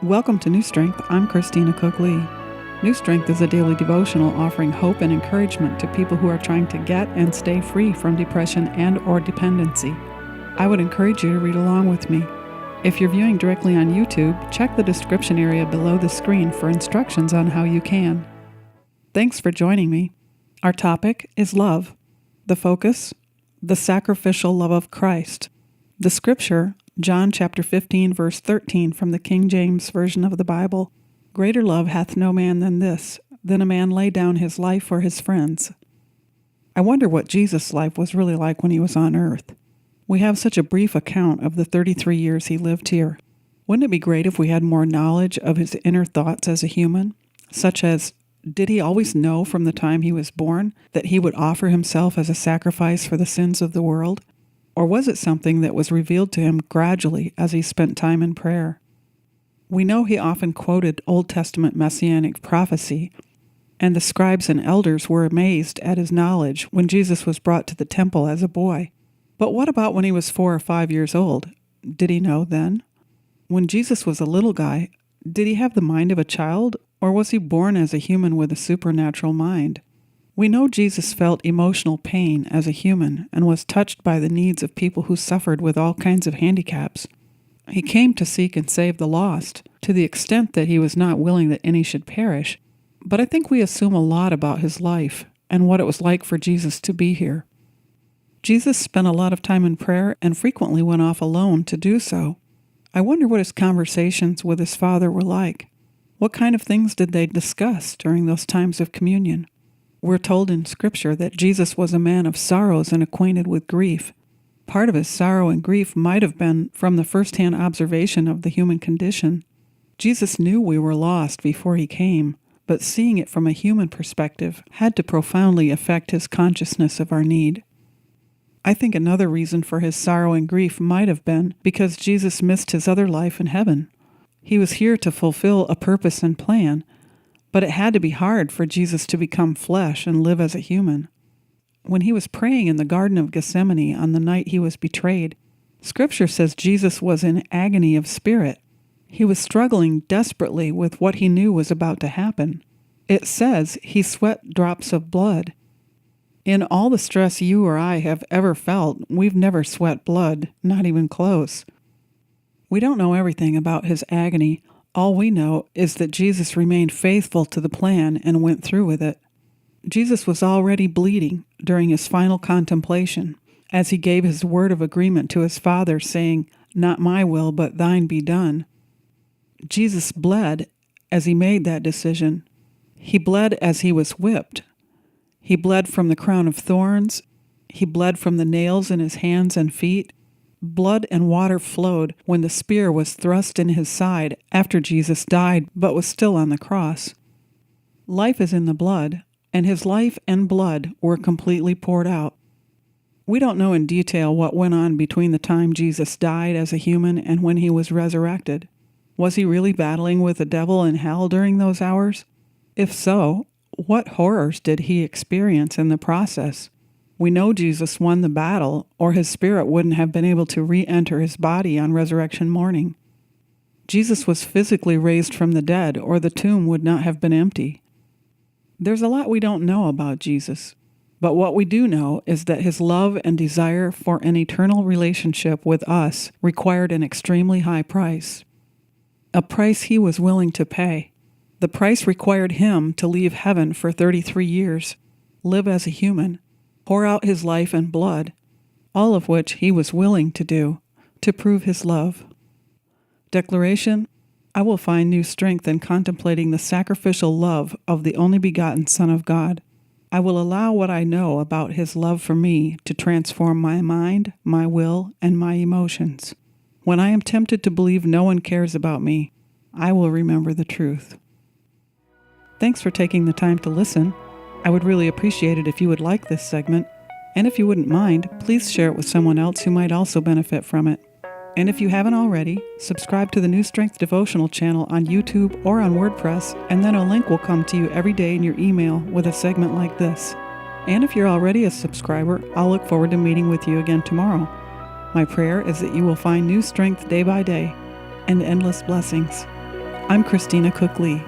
Welcome to New Strength. I'm Christina Cook Lee. New Strength is a daily devotional offering hope and encouragement to people who are trying to get and stay free from depression and or dependency. I would encourage you to read along with me. If you're viewing directly on YouTube, check the description area below the screen for instructions on how you can. Thanks for joining me. Our topic is love. The focus, the sacrificial love of Christ. The scripture, John chapter 15, verse 13 from the King James Version of the Bible. Greater love hath no man than this, than a man lay down his life for his friends. I wonder what Jesus' life was really like when he was on earth. We have such a brief account of the 33 years he lived here. Wouldn't it be great if we had more knowledge of his inner thoughts as a human? Such as, did he always know from the time he was born that he would offer himself as a sacrifice for the sins of the world? Or was it something that was revealed to him gradually as he spent time in prayer? We know he often quoted Old Testament messianic prophecy, and the scribes and elders were amazed at his knowledge when Jesus was brought to the temple as a boy. But what about when he was 4 or 5 years old? Did he know then? When Jesus was a little guy, did he have the mind of a child, or was he born as a human with a supernatural mind? We know Jesus felt emotional pain as a human and was touched by the needs of people who suffered with all kinds of handicaps. He came to seek and save the lost, to the extent that he was not willing that any should perish. But I think we assume a lot about his life and what it was like for Jesus to be here. Jesus spent a lot of time in prayer and frequently went off alone to do so. I wonder what his conversations with his Father were like. What kind of things did they discuss during those times of communion? We're told in Scripture that Jesus was a man of sorrows and acquainted with grief. Part of his sorrow and grief might have been from the first-hand observation of the human condition. Jesus knew we were lost before he came, but seeing it from a human perspective had to profoundly affect his consciousness of our need. I think another reason for his sorrow and grief might have been because Jesus missed his other life in heaven. He was here to fulfill a purpose and plan, but it had to be hard for Jesus to become flesh and live as a human. When he was praying in the Garden of Gethsemane on the night he was betrayed, Scripture says Jesus was in agony of spirit. He was struggling desperately with what he knew was about to happen. It says he sweat drops of blood. In all the stress you or I have ever felt, we've never sweat blood, not even close. We don't know everything about his agony. All we know is that Jesus remained faithful to the plan and went through with it. Jesus was already bleeding during his final contemplation, as he gave his word of agreement to his Father, saying, "Not my will, but thine be done." Jesus bled as he made that decision. He bled as he was whipped. He bled from the crown of thorns. He bled from the nails in his hands and feet. Blood and water flowed when the spear was thrust in his side after Jesus died but was still on the cross. Life is in the blood, and his life and blood were completely poured out. We don't know in detail what went on between the time Jesus died as a human and when he was resurrected. Was he really battling with the devil in hell during those hours? If so, what horrors did he experience in the process? We know Jesus won the battle, or his spirit wouldn't have been able to re-enter his body on resurrection morning. Jesus was physically raised from the dead, or the tomb would not have been empty. There's a lot we don't know about Jesus, but what we do know is that his love and desire for an eternal relationship with us required an extremely high price. A price he was willing to pay. The price required him to leave heaven for 33 years, live as a human, pour out his life and blood, all of which he was willing to do, to prove his love. Declaration: I will find new strength in contemplating the sacrificial love of the only begotten Son of God. I will allow what I know about his love for me to transform my mind, my will, and my emotions. When I am tempted to believe no one cares about me, I will remember the truth. Thanks for taking the time to listen. I would really appreciate it if you would like this segment, and if you wouldn't mind, please share it with someone else who might also benefit from it. And if you haven't already, subscribe to the New Strength Devotional channel on YouTube or on WordPress, and then a link will come to you every day in your email with a segment like this. And if you're already a subscriber, I'll look forward to meeting with you again tomorrow. My prayer is that you will find new strength day by day and endless blessings. I'm Christina Cook Lee.